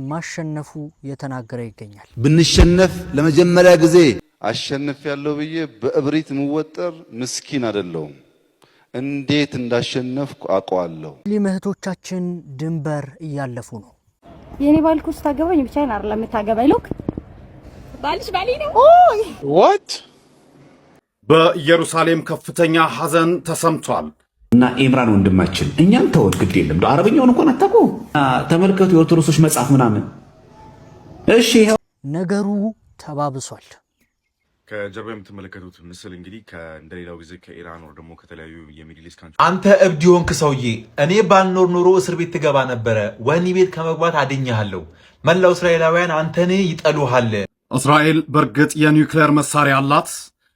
ማሸነፉ የተናገረ ይገኛል። ብንሸነፍ ለመጀመሪያ ጊዜ አሸነፍ ያለው ብዬ በእብሪት ምወጠር ምስኪን አይደለም እንዴት እንዳሸነፍኩ አቋለሁ። ሊመህቶቻችን ድንበር እያለፉ ነው። የኔ ባልኩስ ታገባኝ ብቻ አይደለም ታገባኝ ሎክ ባልሽ ባሊ ነው what በኢየሩሳሌም ከፍተኛ ሐዘን ተሰምቷል። እና ኢምራን ወንድማችን እኛም ተወድ ግድ የለም አረብኛውን እንኳን አታውቁ ተመልከቱ የኦርቶዶክሶች መጽሐፍ ምናምን እሺ ነገሩ ተባብሷል። ከጀርባ የምትመለከቱት ምስል እንግዲህ እንደሌላው ጊዜ ከኢራን ወር ደግሞ ከተለያዩ የሚድል ኢስት ካንትሪ አንተ እብድ ሆንክ ሰውዬ እኔ ባልኖር ኖሮ እስር ቤት ትገባ ነበረ ወህኒ ቤት ከመግባት አድኛለሁ መላው እስራኤላውያን አንተን ይጠሉሃል። እስራኤል በርግጥ የኒውክሌር መሳሪያ አላት?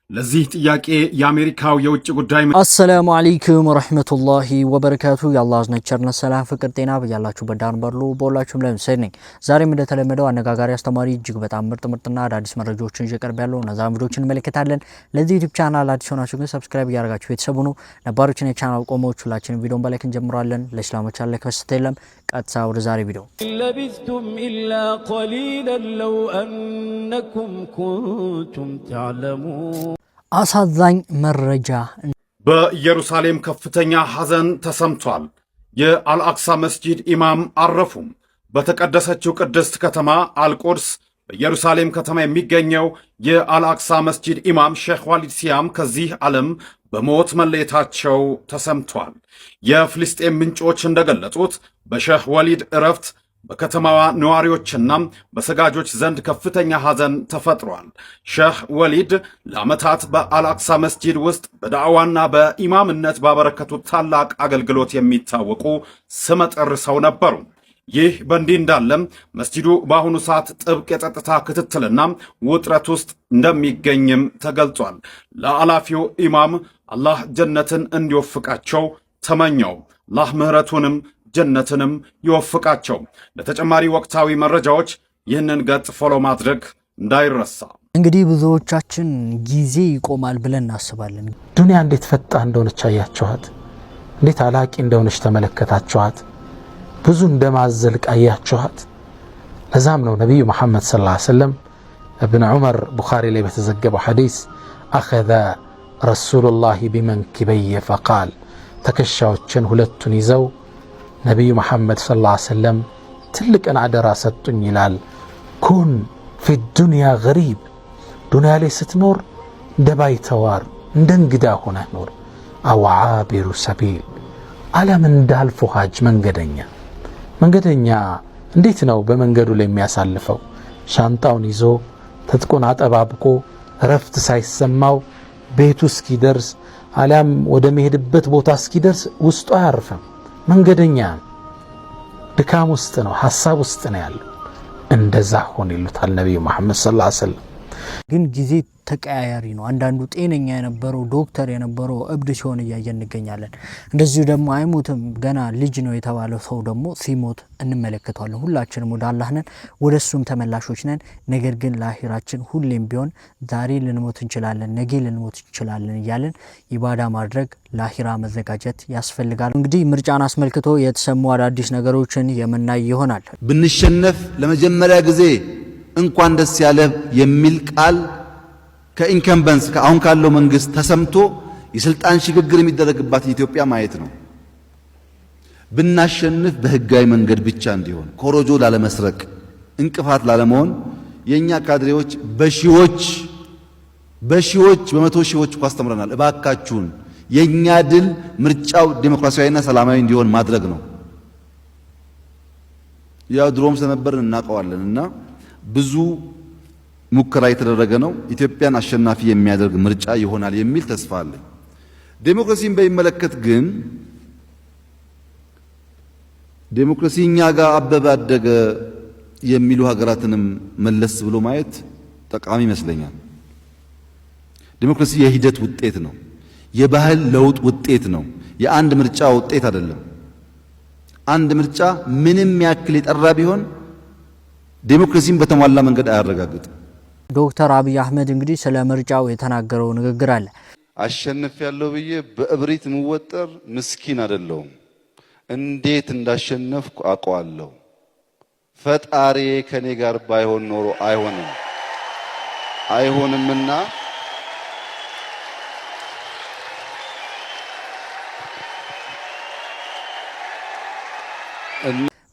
ለዚህ ጥያቄ የአሜሪካው የውጭ ጉዳይ አሰላሙ አለይኩም ወራህመቱላሂ ወበረካቱ የአላህ ቸርነት ሰላም ፍቅር ጤና በያላችሁበት ዳር በርሎ በሁላችሁም ላይ ነኝ። ዛሬም እንደተለመደው አነጋጋሪ አስተማሪ እጅግ በጣም ምርጥና አዳዲስ መረጃዎችን ይቀርብ ያለው እነዛን ቪዲዮዎችን እንመለከታለን። ለዚህ ዩቲዩብ ቻናል አዲስ ሆናችሁ ግን ሰብስክራይብ ያደርጋችሁ ቤተሰቡ ነው። ነባሮችን የቻናል ቆሞች ሁላችንም ቪዲዮን በላይክ እንጀምራለን። ለእስላሞች አለ ከስተለም ቀጥታ ወደ ዛሬ ቪዲዮ ለቢስቱም ኢላ ቀሊላን ለው አንኩም ኩንቱም ተዕለሙን አሳዛኝ መረጃ በኢየሩሳሌም ከፍተኛ ሐዘን ተሰምቷል። የአልአክሳ መስጂድ ኢማም አረፉም። በተቀደሰችው ቅድስት ከተማ አልቁድስ በኢየሩሳሌም ከተማ የሚገኘው የአልአክሳ መስጂድ ኢማም ሼክ ዋሊድ ሲያም ከዚህ ዓለም በሞት መለየታቸው ተሰምቷል። የፍልስጤም ምንጮች እንደገለጹት በሼክ ወሊድ እረፍት በከተማዋ ነዋሪዎችና በሰጋጆች ዘንድ ከፍተኛ ሐዘን ተፈጥሯል። ሼህ ወሊድ ለዓመታት በአልአክሳ መስጂድ ውስጥ በዳዕዋና በኢማምነት ባበረከቱት ታላቅ አገልግሎት የሚታወቁ ስመጥር ሰው ነበሩ። ይህ በእንዲህ እንዳለም መስጂዱ በአሁኑ ሰዓት ጥብቅ የጸጥታ ክትትልና ውጥረት ውስጥ እንደሚገኝም ተገልጿል። ለአላፊው ኢማም አላህ ጀነትን እንዲወፍቃቸው ተመኘው። አላህ ምህረቱንም ጀነትንም ይወፍቃቸው። ለተጨማሪ ወቅታዊ መረጃዎች ይህንን ገጽ ፎሎ ማድረግ እንዳይረሳ። እንግዲህ ብዙዎቻችን ጊዜ ይቆማል ብለን እናስባለን። ዱንያ እንዴት ፈጣ እንደሆነች አያችኋት? እንዴት አላቂ እንደሆነች ተመለከታችኋት? ብዙ እንደማዘል ቃያችኋት? ለዛም ነው ነብዩ መሐመድ ሰለላሁ ዐለይሂ ወሰለም ኢብኑ ዑመር ቡኻሪ ላይ በተዘገበው ሐዲስ አኸዘ ረሱሉላህ ቢመንኪበየ ፈቃል ተከሻዎችን ሁለቱን ይዘው ነቢዩ መሐመድ ሰለላሁ ዐለይሂ ወሰለም ትልቅን አደራ ሰጡኝ ይላል። ኩን ፊ ዱንያ ገሪብ ዱንያ ላይ ስትኖር እንደ ባይተዋር እንደ እንግዳ ሆነህ ኖር። አው ዓቢሩ ሰቢል ዓለም እንዳልፎ ሀጅ መንገደኛ እንዴት ነው በመንገዱ ላይ የሚያሳልፈው? ሻንጣውን ይዞ ትጥቁን አጠባብቆ ረፍት ሳይሰማው ቤቱ እስኪደርስ አሊያም ወደ መሄድበት ቦታ እስኪደርስ ውስጡ አያርፍም። መንገደኛ ድካም ውስጥ ነው፣ ሐሳብ ውስጥ ነው ያለው። እንደዛ ሆነ ይሉታል ነብዩ መሐመድ ሰለላሁ ዐለይሂ ወሰለም። ግን ጊዜ ተቀያያሪ ነው። አንዳንዱ ጤነኛ የነበረው ዶክተር የነበረው እብድ ሲሆን እያየን እንገኛለን። እንደዚሁ ደግሞ አይሞትም ገና ልጅ ነው የተባለው ሰው ደግሞ ሲሞት እንመለከታለን። ሁላችንም ወደ አላህ ነን፣ ወደሱም ተመላሾች ነን። ነገር ግን ለአኺራችን ሁሌም ቢሆን ዛሬ ልንሞት እንችላለን፣ ነገ ልንሞት እንችላለን እያለን ኢባዳ ማድረግ ለአኺራ መዘጋጀት ያስፈልጋል። እንግዲህ ምርጫን አስመልክቶ የተሰሙ አዳዲስ ነገሮችን የምናይ ይሆናል። ብንሸነፍ ለመጀመሪያ ጊዜ እንኳን ደስ ያለ የሚል ቃል ከኢንከምበንስ ከአሁን ካለው መንግስት ተሰምቶ የስልጣን ሽግግር የሚደረግባት ኢትዮጵያ ማየት ነው። ብናሸንፍ በህጋዊ መንገድ ብቻ እንዲሆን ኮሮጆ ላለመስረቅ እንቅፋት ላለመሆን የኛ ካድሬዎች በሺዎች በመቶ ሺዎች አስተምረናል። እባካችሁን የኛ ድል ምርጫው ዲሞክራሲያዊና ሰላማዊ እንዲሆን ማድረግ ነው። ያው ድሮም ስለነበርን እናውቀዋለንና ብዙ ሙከራ የተደረገ ነው። ኢትዮጵያን አሸናፊ የሚያደርግ ምርጫ ይሆናል የሚል ተስፋ አለ። ዴሞክራሲን በሚመለከት ግን ዴሞክራሲኛ ጋር አበበ አደገ የሚሉ ሀገራትንም መለስ ብሎ ማየት ጠቃሚ ይመስለኛል። ዴሞክራሲ የሂደት ውጤት ነው። የባህል ለውጥ ውጤት ነው። የአንድ ምርጫ ውጤት አይደለም። አንድ ምርጫ ምንም ያክል የጠራ ቢሆን ዴሞክራሲን በተሟላ መንገድ አያረጋግጥም። ዶክተር አብይ አህመድ እንግዲህ ስለ ምርጫው የተናገረው ንግግር አለ። አሸንፍ ያለው ብዬ በእብሪት ምወጠር ምስኪን አይደለሁም እንዴት እንዳሸነፍኩ አውቀዋለሁ። ፈጣሪ ከኔ ጋር ባይሆን ኖሮ አይሆንምና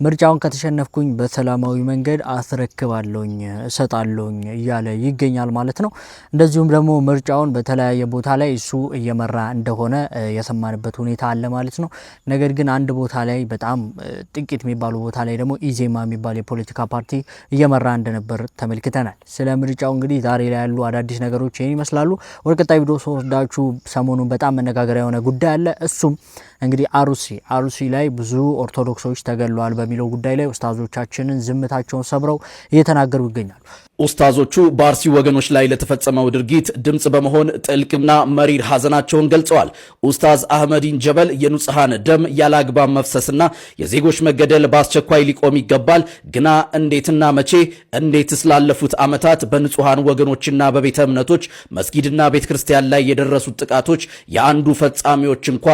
ምርጫውን ከተሸነፍኩኝ በሰላማዊ መንገድ አስረክባለሁኝ እሰጣለሁኝ እያለ ይገኛል ማለት ነው። እንደዚሁም ደግሞ ምርጫውን በተለያየ ቦታ ላይ እሱ እየመራ እንደሆነ የሰማንበት ሁኔታ አለ ማለት ነው። ነገር ግን አንድ ቦታ ላይ በጣም ጥቂት የሚባሉ ቦታ ላይ ደግሞ ኢዜማ የሚባል የፖለቲካ ፓርቲ እየመራ እንደነበር ተመልክተናል። ስለ ምርጫው እንግዲህ ዛሬ ላይ ያሉ አዳዲስ ነገሮች ይህን ይመስላሉ። ወደ ቀጣይ ቪዲዮ ስወስዳችሁ ሰሞኑን በጣም መነጋገሪያ የሆነ ጉዳይ አለ። እሱም እንግዲህ አሩሲ ላይ ብዙ ኦርቶዶክሶች ተገለዋል በሚለው ጉዳይ ላይ ኡስታዞቻችንን ዝምታቸውን ሰብረው እየተናገሩ ይገኛሉ። ኡስታዞቹ በአርሲ ወገኖች ላይ ለተፈጸመው ድርጊት ድምጽ በመሆን ጥልቅና መሪር ሀዘናቸውን ገልጸዋል። ኡስታዝ አህመዲን ጀበል የንጹሃን ደም ያላግባብ መፍሰስና የዜጎች መገደል በአስቸኳይ ሊቆም ይገባል፣ ግና እንዴትና መቼ እንዴት ስላለፉት ዓመታት በንጹሃን ወገኖችና በቤተ እምነቶች መስጊድና ቤተ ክርስቲያን ላይ የደረሱት ጥቃቶች የአንዱ ፈጻሚዎች እንኳ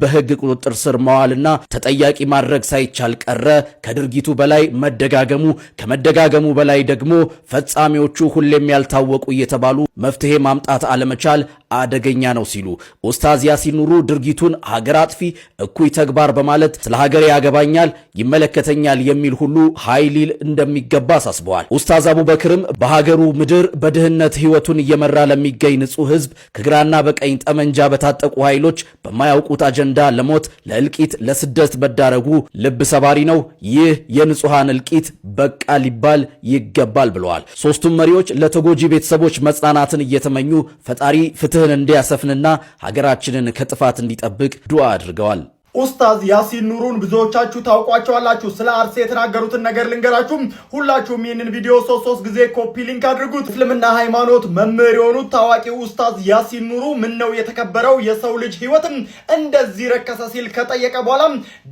በህግ ቁጥጥር ስር መዋልና ተጠያቂ ማድረግ ሳይቻል ቀረ። ከድርጊቱ በላይ መደጋገሙ፣ ከመደጋገሙ በላይ ደግሞ ፈጻሚዎቹ ሁሌም ያልታወቁ እየተባሉ መፍትሄ ማምጣት አለመቻል አደገኛ ነው ሲሉ ኡስታዝ ያሲን ኑሩ ድርጊቱን ሀገር አጥፊ እኩይ ተግባር በማለት ስለ ሀገር ያገባኛል ይመለከተኛል የሚል ሁሉ ኃይሊል እንደሚገባ አሳስበዋል። ኡስታዝ አቡበክርም በሀገሩ ምድር በድህነት ህይወቱን እየመራ ለሚገኝ ንጹህ ህዝብ ከግራና በቀኝ ጠመንጃ በታጠቁ ኃይሎች በማያውቁት አጀንዳ ለሞት ለእልቂት ለስደት መዳረጉ ልብ ሰባሪ ነው። ይህ የንጹሃን እልቂት በቃ ሊባል ይገባል ብለዋል። ሶስቱም መሪዎች ለተጎጂ ቤተሰቦች መጽናናትን እየተመኙ ፈጣሪ ፍትህን እንዲያሰፍንና ሀገራችንን ከጥፋት እንዲጠብቅ ዱዓ አድርገዋል። ኡስታዝ ያሲን ኑሩን ብዙዎቻችሁ ታውቋቸዋላችሁ። ስለ አርሲ የተናገሩትን ነገር ልንገራችሁ። ሁላችሁም ይህንን ቪዲዮ 3 ጊዜ ኮፒ ሊንክ አድርጉት። እስልምና ሃይማኖት መምህር የሆኑት ታዋቂው ኡስታዝ ያሲን ኑሩ ምን ነው የተከበረው የሰው ልጅ ህይወትም እንደዚህ ረከሰ ሲል ከጠየቀ በኋላ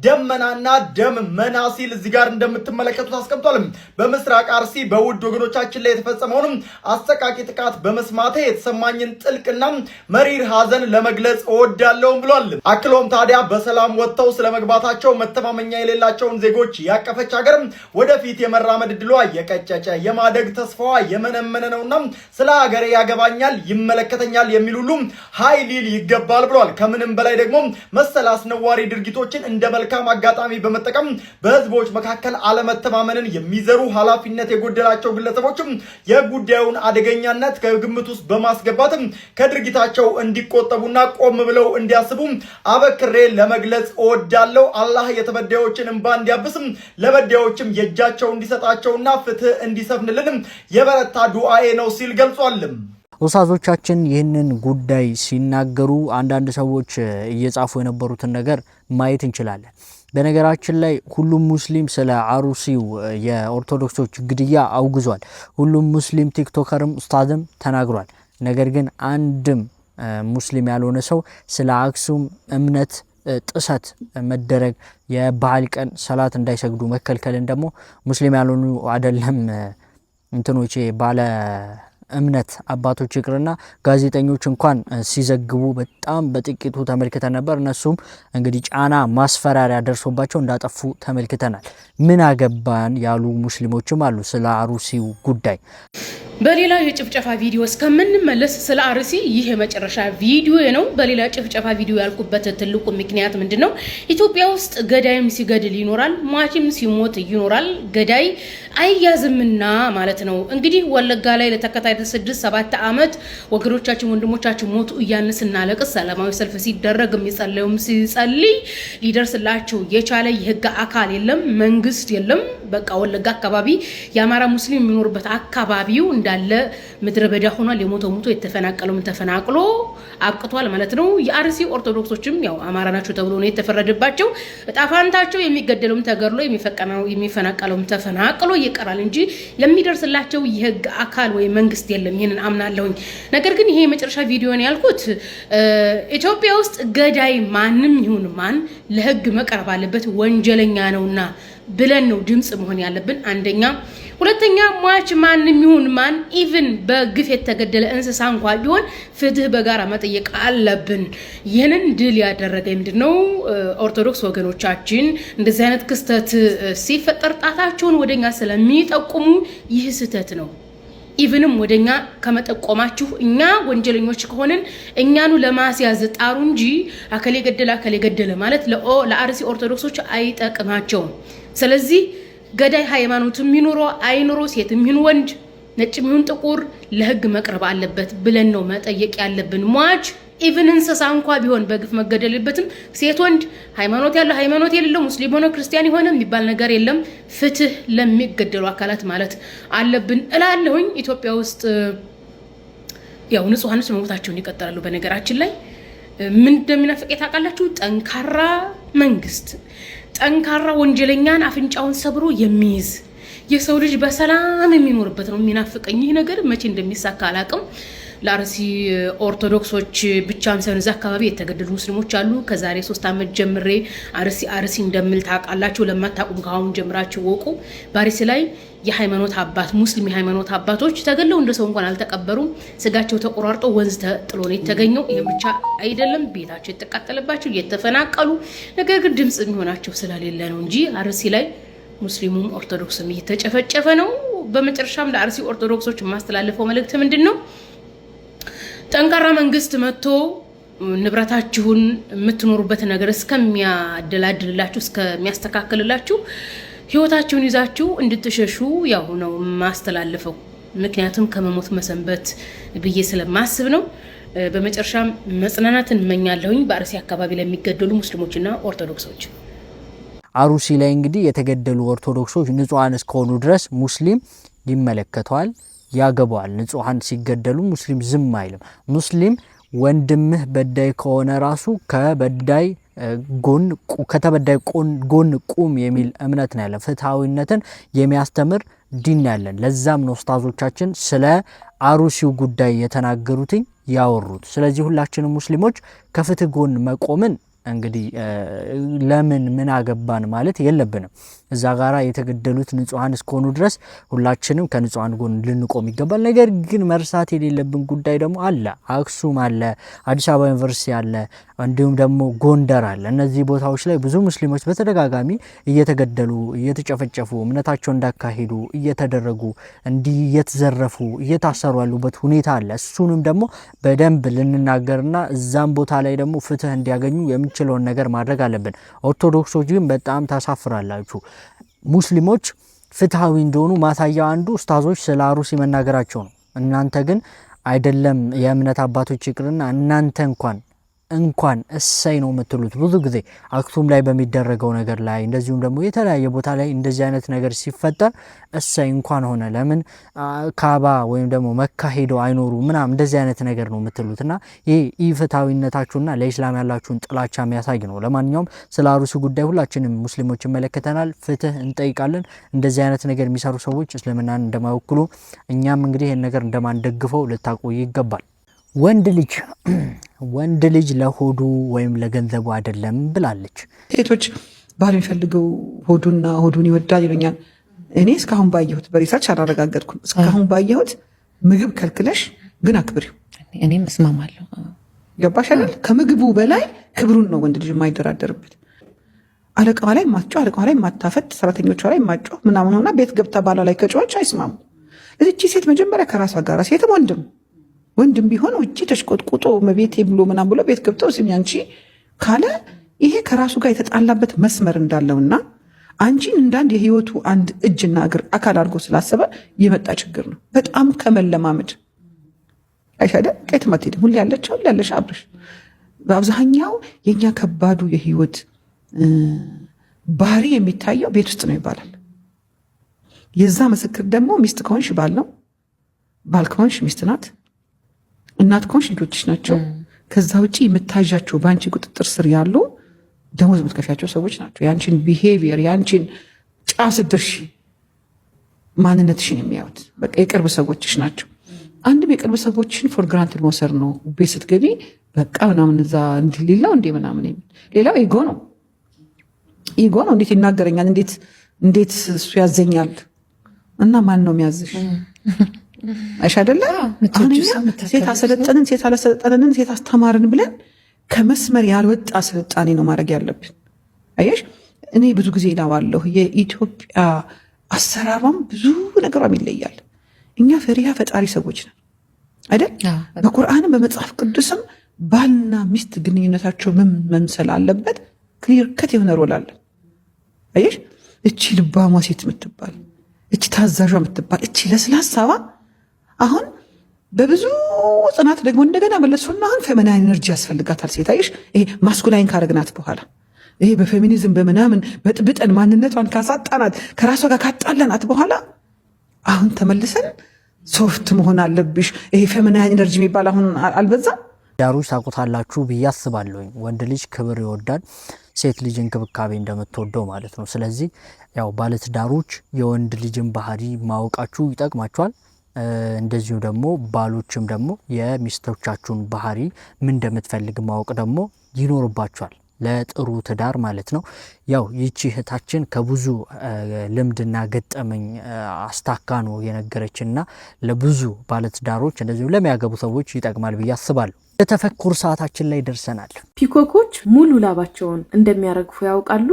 ደመናና ደም መና ሲል እዚህ ጋር እንደምትመለከቱት አስቀምጧል። በምስራቅ አርሲ በውድ ወገኖቻችን ላይ የተፈጸመውን አሰቃቂ ጥቃት በመስማቴ የተሰማኝን ጥልቅና መሪር ሀዘን ለመግለጽ እወዳለሁ ብሏል። አክሎም ታዲያ በሰላም ወጥተው ስለመግባታቸው መተማመኛ የሌላቸውን ዜጎች ያቀፈች ሀገር ወደፊት የመራመድ ድሏ የቀጨጨ የማደግ ተስፋዋ የመነመነ ነውና ስለ ሀገሬ ያገባኛል ይመለከተኛል የሚል ሁሉ ኃይል ይገባል ብሏል። ከምንም በላይ ደግሞ መሰል አስነዋሪ ድርጊቶችን እንደ መልካም አጋጣሚ በመጠቀም በህዝቦች መካከል አለመተማመንን የሚዘሩ ኃላፊነት የጎደላቸው ግለሰቦችም የጉዳዩን አደገኛነት ከግምት ውስጥ በማስገባት ከድርጊታቸው እንዲቆጠቡና ቆም ብለው እንዲያስቡ አበክሬ ለመግለጽ እወዳለሁ። አላህ የተበዳዮችን እንባ እንዲያብስም ለበዳዮችም የእጃቸው እንዲሰጣቸውና ፍትህ እንዲሰፍንልንም የበረታ ዱዓኤ ነው ሲል ገልጿል። ኡስታዞቻችን ይህንን ጉዳይ ሲናገሩ አንዳንድ ሰዎች እየጻፉ የነበሩትን ነገር ማየት እንችላለን። በነገራችን ላይ ሁሉም ሙስሊም ስለ አሩሲው የኦርቶዶክሶች ግድያ አውግዟል። ሁሉም ሙስሊም ቲክቶከርም ኡስታዝም ተናግሯል። ነገር ግን አንድም ሙስሊም ያልሆነ ሰው ስለ አክሱም እምነት ጥሰት መደረግ የበዓል ቀን ሰላት እንዳይሰግዱ መከልከልን ደግሞ ሙስሊም ያልሆኑ አይደለም እንትኖቼ ባለ እምነት አባቶች ይቅርና ጋዜጠኞች እንኳን ሲዘግቡ በጣም በጥቂቱ ተመልክተን ነበር። እነሱም እንግዲህ ጫና ማስፈራሪያ ደርሶባቸው እንዳጠፉ ተመልክተናል። ምን አገባን ያሉ ሙስሊሞችም አሉ ስለ አሩሲው ጉዳይ። በሌላ የጭፍጨፋ ቪዲዮ እስከምንመለስ ስለ አርሲ ይህ የመጨረሻ ቪዲዮ ነው። በሌላ ጭፍጨፋ ቪዲዮ ያልኩበት ትልቁ ምክንያት ምንድነው? ኢትዮጵያ ውስጥ ገዳይም ሲገድል ይኖራል፣ ሟችም ሲሞት ይኖራል። ገዳይ አይያዝምና ማለት ነው። እንግዲህ ወለጋ ላይ ለተከታታይ 6-7 ዓመት ወገኖቻችን ወንድሞቻችን ሞቱ እያልን ስናለቅስ ሰላማዊ ሰልፍ ሲደረግ የሚጸለዩም ሲጸልይ ሊደርስላቸው የቻለ የህግ አካል የለም፣ መንግስት የለም። በቃ ወለጋ አካባቢ የአማራ ሙስሊም የሚኖርበት አካባቢው እንዳለ ምድረ በዳ ሆኗል። የሞተው ሞቶ የተፈናቀለው ተፈናቅሎ አብቅቷል ማለት ነው። የአርሲ ኦርቶዶክሶችም ያው አማራ ናቸው ተብሎ ነው የተፈረደባቸው። ጣፋንታቸው የሚገደሉም ተገድሎ የሚፈናቀለውም ተፈናቅሎ ይቀራል እንጂ የሚደርስላቸው የህግ አካል ወይ መንግስት የለም። ይሄንን አምናለሁኝ። ነገር ግን ይሄ የመጨረሻ ቪዲዮ ነው ያልኩት። ኢትዮጵያ ውስጥ ገዳይ ማንም ይሁን ማን ለህግ መቅረብ አለበት፣ ወንጀለኛ ነውና ብለን ነው ድምጽ መሆን ያለብን። አንደኛ። ሁለተኛ ሟች ማንም ይሁን ማን ኢቭን በግፍ የተገደለ እንስሳ እንኳን ቢሆን ፍትህ በጋራ መጠየቅ አለብን። ይህንን ድል ያደረገ ምንድነው ኦርቶዶክስ ወገኖቻችን እንደዚህ አይነት ክስተት ሲፈጠር ጣታቸውን ወደኛ ስለሚጠቁሙ ይህ ስህተት ነው። ኢቭንም ወደኛ ከመጠቆማችሁ እኛ ወንጀለኞች ከሆነን እኛኑ ለማስያዝ ጣሩ እንጂ አከሌ ገደለ ማለት ለአርሲ ኦርቶዶክሶች አይጠቅማቸውም። ስለዚህ ገዳይ ሃይማኖትም ይኑሮ አይኑሮ ሴትም ይሁን ወንድ ነጭም ይሁን ጥቁር ለህግ መቅረብ አለበት ብለን ነው መጠየቅ ያለብን። ሟች ኢቭን እንስሳ እንኳን ቢሆን በግፍ መገደልበትም ሴት ወንድ ሃይማኖት ያለው ሃይማኖት የሌለው ሙስሊም ሆነ ክርስቲያን የሆነ የሚባል ነገር የለም። ፍትህ ለሚገደሉ አካላት ማለት አለብን እላለሁኝ። ኢትዮጵያ ውስጥ ያው ንጹሃኖች መሞታቸውን ይቀጥላሉ። በነገራችን ላይ ምን እንደሚናፍቅ ታውቃላችሁ? ጠንካራ መንግስት፣ ጠንካራ ወንጀለኛን አፍንጫውን ሰብሮ የሚይዝ የሰው ልጅ በሰላም የሚኖርበት ነው የሚናፍቀኝ። ይህ ነገር መቼ እንደሚሳካ አላውቅም። ለአርሲ ኦርቶዶክሶች ብቻም ሳይሆን እዛ አካባቢ የተገደሉ ሙስሊሞች አሉ። ከዛሬ 3 ዓመት ጀምሬ አርሲ እንደምል ታውቃላችሁ። ለማታውቁም ከአሁን ጀምራችሁ ወቁ። በአርሲ ላይ የሃይማኖት አባት ሙስሊም የሃይማኖት አባቶች ተገለው እንደ ሰው እንኳን አልተቀበሩም። ስጋቸው ተቆራርጦ ወንዝ ተጥሎ ነው የተገኘው። ይሄ ብቻ አይደለም፣ ቤታቸው የተቃጠለባቸው የተፈናቀሉ፣ ነገር ግን ድምጽ የሚሆናቸው ስለሌለ ነው እንጂ አርሲ ላይ ሙስሊሙም ኦርቶዶክስም እየተጨፈጨፈ ነው። በመጨረሻም ለአርሲ ኦርቶዶክሶች የማስተላለፈው መልእክት ምንድነው? ጠንካራ መንግስት መጥቶ ንብረታችሁን የምትኖሩበት ነገር እስከሚያደላድልላችሁ እስከሚያስተካክልላችሁ ህይወታችሁን ይዛችሁ እንድትሸሹ ያው ነው ማስተላለፈው። ምክንያቱም ከመሞት መሰንበት ብዬ ስለማስብ ነው። በመጨረሻም መጽናናትን እመኛለሁኝ በአርሲ አካባቢ ለሚገደሉ ሙስሊሞችና ኦርቶዶክሶች። አሩሲ ላይ እንግዲህ የተገደሉ ኦርቶዶክሶች ንጹሃን እስከሆኑ ድረስ ሙስሊም ይመለከተዋል፣ ያገባዋል። ንጹሃን ሲገደሉ ሙስሊም ዝም አይልም። ሙስሊም ወንድምህ በዳይ ከሆነ ራሱ ከተበዳይ ጎን ቁም የሚል እምነት ነው ያለን። ፍትሃዊነትን የሚያስተምር ዲን ያለን። ለዛም ነው ኡስታዞቻችን ስለ አሩሲው ጉዳይ የተናገሩትኝ ያወሩት። ስለዚህ ሁላችንም ሙስሊሞች ከፍትህ ጎን መቆምን እንግዲህ ለምን ምን አገባን ማለት የለብንም። እዛ ጋራ የተገደሉት ንጹሃን እስከሆኑ ድረስ ሁላችንም ከንጹሃን ጎን ልንቆም ይገባል። ነገር ግን መርሳት የሌለብን ጉዳይ ደግሞ አለ። አክሱም አለ፣ አዲስ አበባ ዩኒቨርሲቲ አለ፣ እንዲሁም ደግሞ ጎንደር አለ። እነዚህ ቦታዎች ላይ ብዙ ሙስሊሞች በተደጋጋሚ እየተገደሉ እየተጨፈጨፉ እምነታቸውን እንዳካሄዱ እየተደረጉ እንዲህ እየተዘረፉ እየታሰሩ ያሉበት ሁኔታ አለ። እሱንም ደግሞ በደንብ ልንናገርና እዛም ቦታ ላይ ደግሞ ፍትህ እንዲያገኙ የምንችለውን ነገር ማድረግ አለብን። ኦርቶዶክሶች ግን በጣም ታሳፍራላችሁ። ሙስሊሞች ፍትሃዊ እንደሆኑ ማሳያው አንዱ ኡስታዞች ስለ አሩሲ መናገራቸው ነው። እናንተ ግን አይደለም የእምነት አባቶች ይቅርና እናንተ እንኳን እሰይ ነው የምትሉት። ብዙ ጊዜ አክሱም ላይ በሚደረገው ነገር ላይ እንደዚሁም ደግሞ የተለያየ ቦታ ላይ እንደዚህ አይነት ነገር ሲፈጠር እሰይ እንኳን ሆነ፣ ለምን ካባ ወይም ደግሞ መካ ሄደው አይኖሩ ምናምን እንደዚህ አይነት ነገር ነው የምትሉትና ይሄ ኢፍትሃዊነታችሁና ለኢስላም ያላችሁን ጥላቻ የሚያሳይ ነው። ለማንኛውም ስለ አሩሲ ጉዳይ ሁላችንም ሙስሊሞች ይመለከተናል፣ ፍትህ እንጠይቃለን። እንደዚህ አይነት ነገር የሚሰሩ ሰዎች እስልምናን እንደማይወክሉ እኛም እንግዲህ ይሄን ነገር እንደማንደግፈው ልታውቁ ይገባል። ወንድ ልጅ ለሆዱ ወይም ለገንዘቡ አይደለም ብላለች። ሴቶች ባል የሚፈልገው ሆዱን ይወዳል ይሉኛል። እኔ እስካሁን ባየሁት በሪሰርች አላረጋገጥኩም። እስካሁን ባየሁት ምግብ ከልክለሽ ግን አክብሪው። እኔም እስማማለሁ። ገባሽ አይደል? ከምግቡ በላይ ክብሩን ነው ወንድ ልጅ የማይደራደርበት። አለቃዋ ላይ ማጮ፣ አለቃዋ ላይ ማታፈት፣ ሰራተኞቿ ላይ ማጮ ምናምን ሆና ቤት ገብታ ባሏ ላይ ከጮች አይስማሙ። እዚች ሴት መጀመሪያ ከራሷ ጋር ሴትም ወንድም ቢሆን ውጪ ተሽቆጥቁጦ መቤቴ ብሎ ምናም ብሎ ቤት ገብተው ሲም ያንቺ ካለ ይሄ ከራሱ ጋር የተጣላበት መስመር እንዳለውና አንቺን እንዳንድ የህይወቱ አንድ እጅና እግር አካል አድርጎ ስላሰበ የመጣ ችግር ነው። በጣም ከመለማመድ አይሻደ ከየትም አትሄድም። ሁሌ ያለሽ አብረሽ። በአብዛኛው የኛ ከባዱ የህይወት ባህሪ የሚታየው ቤት ውስጥ ነው ይባላል። የዛ ምስክር ደግሞ ሚስት ከሆንሽ ባል ነው፣ ባል ከሆንሽ ሚስት ናት፣ እናት ከሆንሽ ልጆችሽ ናቸው። ከዛ ውጪ የምታዣቸው በአንቺ ቁጥጥር ስር ያሉ ደሞዝ የምትከፊያቸው ሰዎች ናቸው። ያንቺን ቢሄቪየር ያንቺን ጫፍ ስትደርሺ ማንነትሽን የሚያዩት በቃ የቅርብ ሰዎችሽ ናቸው። አንድም የቅርብ ሰዎችሽን ፎር ግራንትድ መውሰድ ነው። ቤት ስትገቢ በቃ ምናምን እዛ እንዲህ ሌላው እንዴ ምናምን የሚል ሌላው ኢጎ ነው። እንዴት ይናገረኛል፣ እንዴት እንዴት እሱ ያዘኛል እና ማን ነው የሚያዝሽ? አይሽ አይደለ? ሴት አሰለጠንን፣ ሴት አላሰለጠንን፣ ሴት አስተማርን ብለን ከመስመር ያልወጣ ስልጣኔ ነው ማድረግ ያለብን። አየሽ እኔ ብዙ ጊዜ እላለሁ የኢትዮጵያ አሰራሯም ብዙ ነገሯም ይለያል። እኛ ፈሪሃ ፈጣሪ ሰዎች ነን አይደል? በቁርአንም በመጽሐፍ ቅዱስም ባልና ሚስት ግንኙነታቸው ምን መምሰል አለበት? ክሊር ከት የሆነ ሮል አለ። አየሽ እቺ ልባሟ ሴት የምትባል እቺ ታዛዧ የምትባል እቺ ለስላሳዋ አሁን በብዙ ጽናት ደግሞ እንደገና መለሱና አሁን ፌሚናይን ኤነርጂ ያስፈልጋታል ሴት። አየሽ ይሄ ማስኩላይን ካረግናት በኋላ ይሄ በፌሚኒዝም በምናምን በጥብጠን ማንነቷን ካሳጣናት ከራሷ ጋር ካጣላናት በኋላ አሁን ተመልሰን ሶፍት መሆን አለብሽ። ይሄ ፌሚናይን ኤነርጂ የሚባል አሁን አልበዛም? ዳሩሽ ታውቁታላችሁ ብዬ አስባለሁ። ወንድ ልጅ ክብር ይወዳል፣ ሴት ልጅ እንክብካቤ እንደምትወደው ማለት ነው። ስለዚህ ያው ባለትዳሮች የወንድ ልጅን ባህሪ ማወቃችሁ ይጠቅማችኋል። እንደዚሁ ደግሞ ባሎችም ደግሞ የሚስቶቻችሁን ባህሪ ምን እንደምትፈልግ ማወቅ ደግሞ ይኖርባችኋል ለጥሩ ትዳር ማለት ነው። ያው ይቺ እህታችን ከብዙ ልምድና ገጠመኝ አስታካ ነው የነገረችና ለብዙ ባለትዳሮች እንደዚሁ ለሚያገቡ ሰዎች ይጠቅማል ብዬ አስባለሁ። የተፈኩር ሰዓታችን ላይ ደርሰናል። ፒኮኮች ሙሉ ላባቸውን እንደሚያረግፉ ያውቃሉ?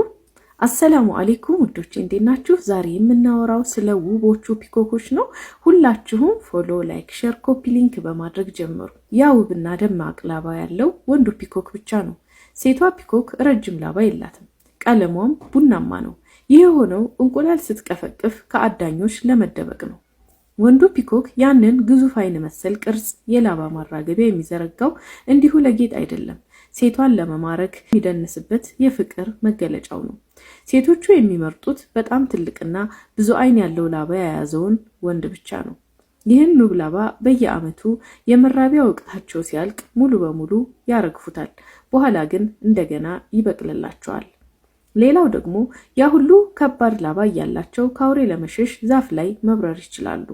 አሰላሙ አሌይኩም ውዶቼ እንዴት ናችሁ? ዛሬ የምናወራው ስለ ውቦቹ ፒኮኮች ነው። ሁላችሁም ፎሎ፣ ላይክ፣ ሼር፣ ኮፒ ሊንክ በማድረግ ጀምሩ። ያ ውብና ደማቅ ላባ ያለው ወንዱ ፒኮክ ብቻ ነው። ሴቷ ፒኮክ ረጅም ላባ የላትም። ቀለሟም ቡናማ ነው። ይህ የሆነው እንቁላል ስትቀፈቅፍ ከአዳኞች ለመደበቅ ነው። ወንዱ ፒኮክ ያንን ግዙፍ አይን መሰል ቅርጽ የላባ ማራገቢያ የሚዘረጋው እንዲሁ ለጌጥ አይደለም። ሴቷን ለመማረክ የሚደንስበት የፍቅር መገለጫው ነው። ሴቶቹ የሚመርጡት በጣም ትልቅና ብዙ አይን ያለው ላባ የያዘውን ወንድ ብቻ ነው። ይህን ውብ ላባ በየዓመቱ የመራቢያ ወቅታቸው ሲያልቅ ሙሉ በሙሉ ያረግፉታል። በኋላ ግን እንደገና ይበቅልላቸዋል። ሌላው ደግሞ ያ ሁሉ ከባድ ላባ እያላቸው ከአውሬ ለመሸሽ ዛፍ ላይ መብረር ይችላሉ።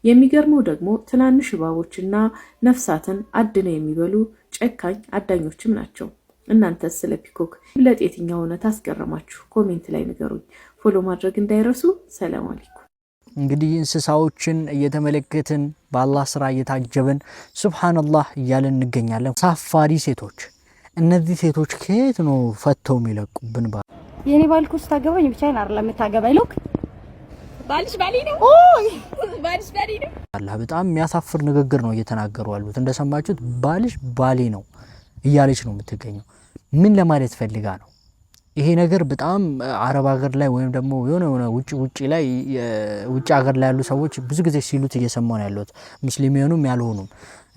የሚገርመው ደግሞ ትናንሽ እባቦችና ነፍሳትን አድነው የሚበሉ ጨካኝ አዳኞችም ናቸው። እናንተስ ስለ ፒኮክ ብለጥ የትኛው እውነት አስገረማችሁ? ኮሜንት ላይ ንገሩኝ። ፎሎ ማድረግ እንዳይረሱ። ሰላም አለይኩም። እንግዲህ እንስሳዎችን እየተመለከትን በአላህ ስራ እየታጀብን ሱብሃንአላህ እያለን እንገኛለን። ሳፋሪ ሴቶች፣ እነዚህ ሴቶች ከየት ነው ፈተው የሚለቁብን? የኔ ባል እኮ ስታገባኝ ብቻዬን አይደለም የምታገባኝ። ሎክ ባልሽ ባሌ ነው። ባልሽ ባሌ ነው። አላህ በጣም የሚያሳፍር ንግግር ነው እየተናገሩ ያሉት። እንደሰማችሁት ባልሽ ባሌ ነው እያለች ነው የምትገኘው። ምን ለማለት ፈልጋ ነው? ይሄ ነገር በጣም አረብ ሀገር ላይ ወይም ደግሞ የሆነ ውጪ ላይ ውጪ ሀገር ላይ ያሉ ሰዎች ብዙ ጊዜ ሲሉት እየሰማሁ ነው ያሉት፣ ሙስሊም የሆኑም ያልሆኑም።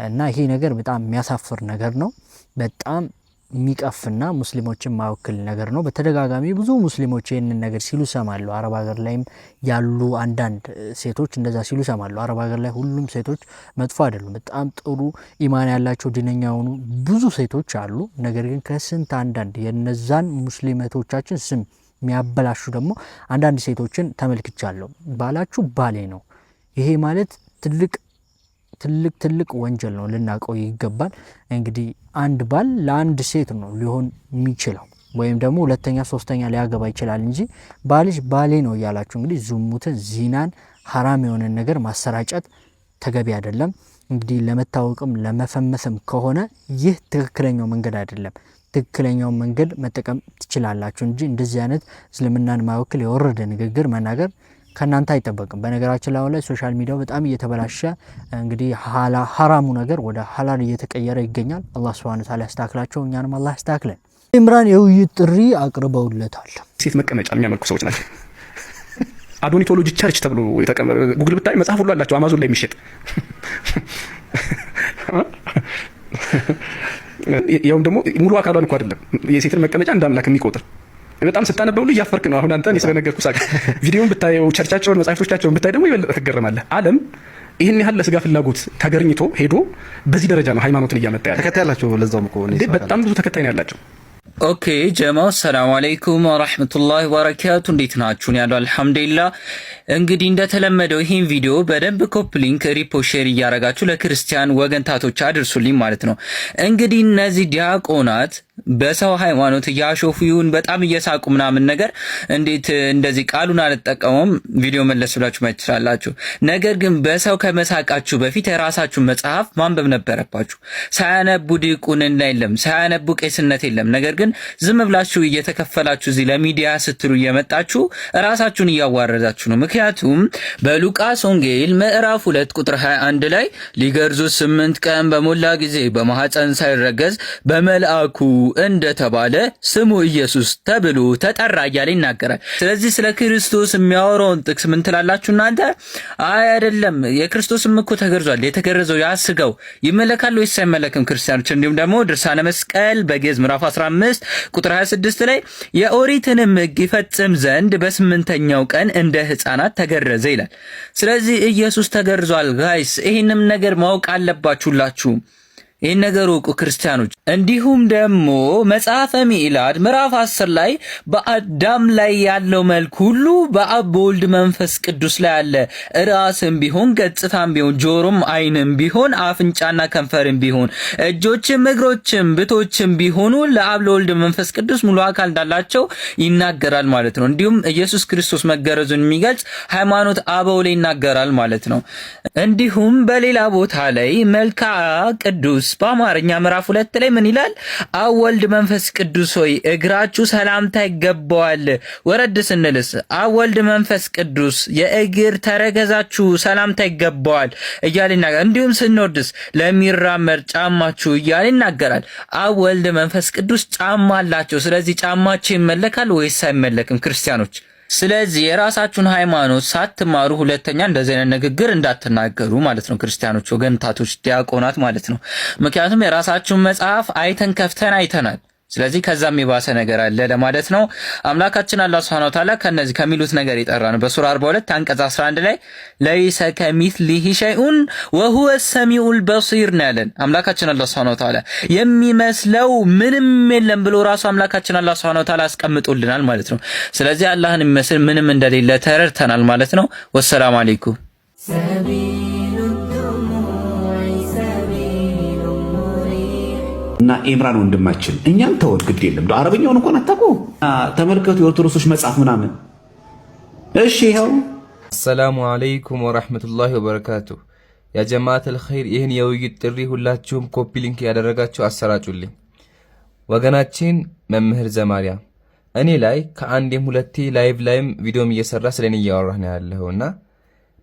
እና ይሄ ነገር በጣም የሚያሳፍር ነገር ነው። በጣም የሚቀፍና ሙስሊሞችን ማወክል ነገር ነው። በተደጋጋሚ ብዙ ሙስሊሞች ይህንን ነገር ሲሉ ሰማለሁ። አረብ ሀገር ላይም ያሉ አንዳንድ ሴቶች እንደዛ ሲሉ ሰማለሁ። አረብ ሀገር ላይ ሁሉም ሴቶች መጥፎ አይደሉም። በጣም ጥሩ ኢማን ያላቸው ዲነኛ የሆኑ ብዙ ሴቶች አሉ። ነገር ግን ከስንት አንዳንድ የነዛን ሙስሊመቶቻችን ስም የሚያበላሹ ደግሞ አንዳንድ ሴቶችን ተመልክቻለሁ። ባላችሁ ባሌ ነው። ይሄ ማለት ትልቅ ወንጀል ነው። ልናውቀው ይገባል። እንግዲህ አንድ ባል ለአንድ ሴት ነው ሊሆን የሚችለው፣ ወይም ደግሞ ሁለተኛ ሶስተኛ ሊያገባ ይችላል እንጂ ባልሽ ባሌ ነው እያላችሁ እንግዲህ ዝሙትን፣ ዚናን፣ ሐራም የሆነን ነገር ማሰራጨት ተገቢ አይደለም። እንግዲህ ለመታወቅም ለመፈመስም ከሆነ ይህ ትክክለኛው መንገድ አይደለም። ትክክለኛው መንገድ መጠቀም ትችላላችሁ እንጂ እንደዚህ አይነት እስልምናን ማወክል የወረደ ንግግር መናገር ከናንተ አይጠበቅም። በነገራችን ላይ ሶሻል ሚዲያው በጣም እየተበላሸ እንግዲህ ሐራሙ ነገር ወደ ሐላል እየተቀየረ ይገኛል። አላህ Subhanahu Wa Ta'ala ያስተካክላቸው፣ እኛንም አላህ ያስተካክለን። ኢምራን የውይይት ጥሪ አቅርበውለታል። ሴት መቀመጫ የሚያመልኩ ሰዎች ናቸው። አዶኒቶሎጂ ቸርች ተብሎ የተቀመጠ ጉግል ብታይ መጽሐፍ ሁሉ አላቸው፣ አማዞን ላይ የሚሸጥ ያውም ደግሞ ሙሉ አካሏን እንኳን አይደለም የሴትን መቀመጫ እንዳምላክ የሚቆጥር በጣም ስታነበው ልጅ ያፈርክ ነው። አሁን አንተ እኔ ስለነገርኩህ ሳቅ ቪዲዮውን ብታየው ቸርቻቸውን መጻሕፍቶቻቸውን ብታይ ደግሞ ይበልጥ ትገረማለህ። ዓለም ይህን ያህል ለስጋ ፍላጎት ተገርኝቶ ሄዶ በዚህ ደረጃ ነው ሃይማኖትን እያመጣ ያለው። ተከታይ ያላቸው ለዛውም እኮ በጣም ብዙ ተከታይ ነው ያላቸው። ኦኬ ጀማው ሰላም አለይኩም ወራህመቱላሂ ወበረካቱ። እንዴት ናችሁ? ያለው አልሐምዱሊላህ። እንግዲህ እንደተለመደው ይሄን ቪዲዮ በደንብ ኮፒ ሊንክ ሪፖስት ሼር እያረጋችሁ ለክርስቲያን ወገንታቶች አድርሱልኝ ማለት ነው። እንግዲህ እነዚህ ዲያቆናት በሰው ሃይማኖት እያሾፉ ይሁን በጣም እየሳቁ ምናምን ነገር እንዴት እንደዚህ ቃሉን አልተጠቀሙም ቪዲዮ መለስ ብላችሁ ማየት ትችላላችሁ። ነገር ግን በሰው ከመሳቃችሁ በፊት የራሳችሁን መጽሐፍ ማንበብ ነበረባችሁ። ሳያነቡ ዲቁንና የለም፣ ሳያነቡ ቄስነት የለም። ነገር ግን ዝም ብላችሁ እየተከፈላችሁ እዚህ ለሚዲያ ስትሉ እየመጣችሁ ራሳችሁን እያዋረዳችሁ ነው። ምክንያቱም በሉቃስ ወንጌል ምዕራፍ 2 ቁጥር 21 ላይ ሊገርዙ 8 ቀን በሞላ ጊዜ በማህፀን ሳይረገዝ በመልአኩ እንደተባለ ስሙ ኢየሱስ ተብሎ ተጠራ እያለ ይናገራል። ስለዚህ ስለ ክርስቶስ የሚያወራውን ጥቅስ ምን ትላላችሁ እናንተ? አይ አይደለም፣ የክርስቶስም እኮ ተገርዟል። የተገረዘው ያስጋው ይመለካል ወይስ አይመለክም? ክርስቲያኖች እንዲሁም ደግሞ ድርሳነ መስቀል በግዕዝ ምዕራፍ 15 ቁጥር 26 ላይ የኦሪትንም ሕግ ይፈጽም ዘንድ በስምንተኛው ቀን እንደ ሕፃናት ተገረዘ ይላል። ስለዚህ ኢየሱስ ተገርዟል። ጋይስ ይህንም ነገር ማወቅ አለባችሁላችሁ። ይህን ነገር ወቁ ክርስቲያኖች። እንዲሁም ደግሞ መጽሐፈ ሚዕላድ ምዕራፍ 10 ላይ በአዳም ላይ ያለው መልክ ሁሉ በአብ በወልድ መንፈስ ቅዱስ ላይ አለ። ራስም ቢሆን ገጽታም ቢሆን ጆሮም ዓይንም ቢሆን አፍንጫና ከንፈርም ቢሆን እጆችም እግሮችም ብቶችም ቢሆኑ ለአብ ለወልድ መንፈስ ቅዱስ ሙሉ አካል እንዳላቸው ይናገራል ማለት ነው። እንዲሁም ኢየሱስ ክርስቶስ መገረዙን የሚገልጽ ሃይማኖተ አበው ላይ ይናገራል ማለት ነው። እንዲሁም በሌላ ቦታ ላይ መልክዓ ቅዱስ በአማርኛ ምዕራፍ 2 ላይ ምን ይላል? አብ ወልድ መንፈስ ቅዱስ ሆይ እግራችሁ ሰላምታ ይገባዋል። ወረድ ስንልስ አብ ወልድ መንፈስ ቅዱስ የእግር ተረከዛችሁ ሰላምታ ይገባዋል እያለ ይናገራል። እንዲሁም ስንወድስ ለሚራመድ ጫማችሁ እያለ ይናገራል። አብ ወልድ መንፈስ ቅዱስ ጫማ አላቸው። ስለዚህ ጫማችሁ ይመለካል ወይስ አይመለክም? ክርስቲያኖች ስለዚህ የራሳችሁን ሃይማኖት ሳትማሩ ሁለተኛ እንደዚህ አይነት ንግግር እንዳትናገሩ ማለት ነው። ክርስቲያኖች ወገንታቶች፣ ዲያቆናት ማለት ነው። ምክንያቱም የራሳችሁን መጽሐፍ አይተን ከፍተን አይተናል። ስለዚህ ከዛም የባሰ ነገር አለ ለማለት ነው። አምላካችን አላህ Subhanahu Wa Ta'ala ከነዚህ ከሚሉት ነገር ይጠራ ነው። በሱራ 42 አንቀጽ 11 ላይ ለይሰ ከሚስሊሂ ሸይኡን ወሁወ ሰሚኡል በሲር ነው ያለን አምላካችን አላህ Subhanahu Wa Ta'ala። የሚመስለው ምንም የለም ብሎ ራሱ አምላካችን አላህ Subhanahu Wa Ta'ala አስቀምጦልናል ማለት ነው። ስለዚህ አላህን የሚመስል ምንም እንደሌለ ተረድተናል ማለት ነው። ወሰላሙ አለይኩም። እና ኢምራን ወንድማችን እኛም ተወት ግድ የለም አረብኛውን እንኳን አታውቁ። ተመልከቱ የኦርቶዶክሶች መጽሐፍ ምናምን። እሺ ይኸው። አሰላሙ አለይኩም ወራህመቱላሂ ወበረካቱ። ያ ጀማዓተል ኸይር ይህን የውይይት ጥሪ ሁላችሁም ኮፒ ሊንክ ያደረጋችሁ አሰራጩልኝ። ወገናችን መምህር ዘማሪያም እኔ ላይ ከአንዴም ሁለቴ ላይቭ ላይም ቪዲዮም እየሰራ ስለኔ እያወራህ ነው ያለውና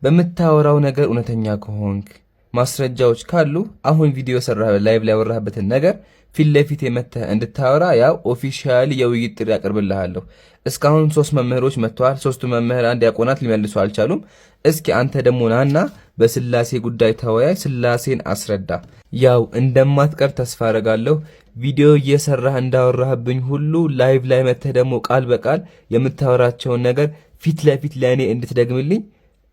በምታወራው ነገር እውነተኛ ከሆንክ ማስረጃዎች ካሉ አሁን ቪዲዮ ሰራ ላይቭ ላይ ያወራህበትን ነገር ፊት ለፊት የመተህ እንድታወራ ያው ኦፊሻሊ የውይይት ጥሪ አቀርብልሃለሁ። እስካሁን 3 መምህሮች መጥተዋል። 3ቱ መምህራን ዲያቆናት ሊመልሱ አልቻሉም። እስኪ አንተ ደግሞ ናና በስላሴ ጉዳይ ተወያይ፣ ስላሴን አስረዳ። ያው እንደማትቀር ተስፋ አደርጋለሁ። ቪዲዮ እየሰራህ እንዳወራህብኝ ሁሉ ላይቭ ላይ መተህ ደግሞ ቃል በቃል የምታወራቸውን ነገር ፊት ለፊት ለእኔ እንድትደግምልኝ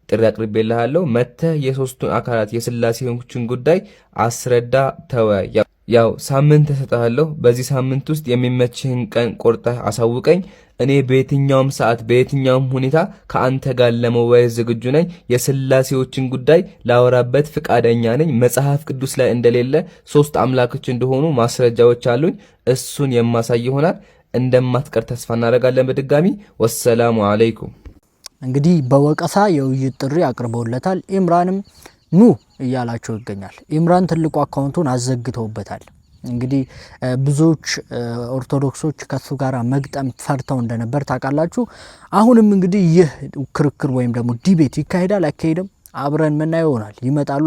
ጥሪ አቅርቤልሃለሁ። መተህ የሶስቱን አካላት የስላሴዎችን ጉዳይ አስረዳ፣ ተወያይ። ያው ሳምንት ተሰጣለሁ። በዚህ ሳምንት ውስጥ የሚመችህን ቀን ቆርጠህ አሳውቀኝ። እኔ በየትኛውም ሰዓት በየትኛውም ሁኔታ ከአንተ ጋር ለመወያየት ዝግጁ ነኝ። የስላሴዎችን ጉዳይ ላወራበት ፍቃደኛ ነኝ። መጽሐፍ ቅዱስ ላይ እንደሌለ 3 አምላኮች እንደሆኑ ማስረጃዎች አሉኝ። እሱን የማሳይ ይሆናል። እንደማትቀር ተስፋ እናደርጋለን። በድጋሚ ወሰላሙ አለይኩም። እንግዲህ በወቀሳ የውይይት ጥሪ አቅርበውለታል። ኢምራንም ኑ እያላቸው ይገኛል። ኢምራን ትልቁ አካውንቱን አዘግተውበታል። እንግዲህ ብዙዎች ኦርቶዶክሶች ከሱ ጋር መግጠም ፈርተው እንደነበር ታውቃላችሁ። አሁንም እንግዲህ ይህ ክርክር ወይም ደግሞ ዲቤት ይካሄዳል አይካሄድም አብረን ምናየው ይሆናል። ይመጣሉ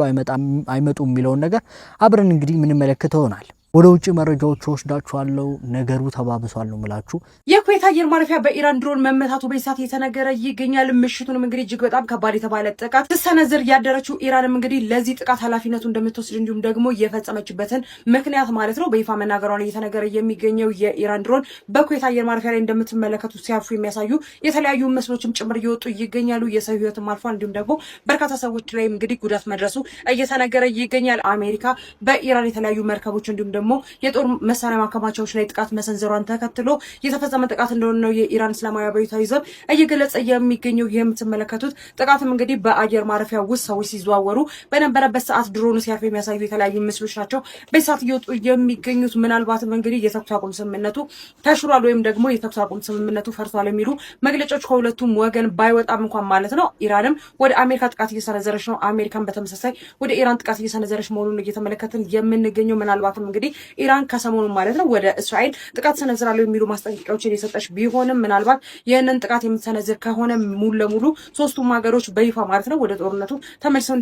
አይመጡም የሚለውን ነገር አብረን እንግዲህ ምንመለከተው ይሆናል። ወደ ውጭ መረጃዎች ወስዳችኋለሁ። ነገሩ ተባብሷል ነው ምላችሁ። የኩዌት አየር ማረፊያ በኢራን ድሮን መመታቱ በሳት የተነገረ ይገኛል። ምሽቱንም እንግዲህ እጅግ በጣም ከባድ የተባለ ጥቃት ተሰነዝር ያደረችው ኢራንም እንግዲህ ለዚህ ጥቃት ኃላፊነቱ እንደምትወስድ እንዲሁም ደግሞ የፈጸመችበትን ምክንያት ማለት ነው በይፋ መናገሯን እየተነገረ የሚገኘው የኢራን ድሮን በኩዌት አየር ማረፊያ ላይ እንደምትመለከቱ ሲያርፉ የሚያሳዩ የተለያዩ ምስሎችም ጭምር እየወጡ ይገኛሉ። የሰው ህይወትም አልፏል። እንዲሁም ደግሞ በርካታ ሰዎች ላይ እንግዲህ ጉዳት መድረሱ እየተነገረ ይገኛል። አሜሪካ በኢራን የተለያዩ መርከቦች እንዲሁም ደግሞ የጦር መሳሪያ ማከማቻዎች ላይ ጥቃት መሰንዘሯን ተከትሎ የተፈጸመ ጥቃት እንደሆነ ነው የኢራን እስላማዊ አብዮታዊ ዘብ እየገለጸ የሚገኘው። የምትመለከቱት ጥቃትም እንግዲህ በአየር ማረፊያ ውስጥ ሰዎች ሲዘዋወሩ በነበረበት ሰዓት ድሮኑ ሲያርፍ የሚያሳዩ የተለያዩ ምስሎች ናቸው በሰዓት እየወጡ የሚገኙት። ምናልባትም እንግዲህ የተኩስ አቁም ስምምነቱ ተሽሯል ወይም ደግሞ የተኩስ አቁም ስምምነቱ ፈርሷል የሚሉ መግለጫዎች ከሁለቱም ወገን ባይወጣም እንኳን ማለት ነው ኢራንም ወደ አሜሪካ ጥቃት እየሰነዘረች ነው። አሜሪካን በተመሳሳይ ወደ ኢራን ጥቃት እየሰነዘረች መሆኑን እየተመለከትን የምንገኘው። ምናልባትም እንግዲህ ኢራን ከሰሞኑ ማለት ነው ወደ እስራኤል ጥቃት ሰነዝራለሁ የሚሉ ማስጠንቀቂያዎችን የሰጠች ቢሆንም ምናልባት ይህንን ጥቃት የምትሰነዝር ከሆነ ሙሉ ለሙሉ ሶስቱም ሀገሮች በይፋ ማለት ነው ወደ ጦርነቱ ተመልሰው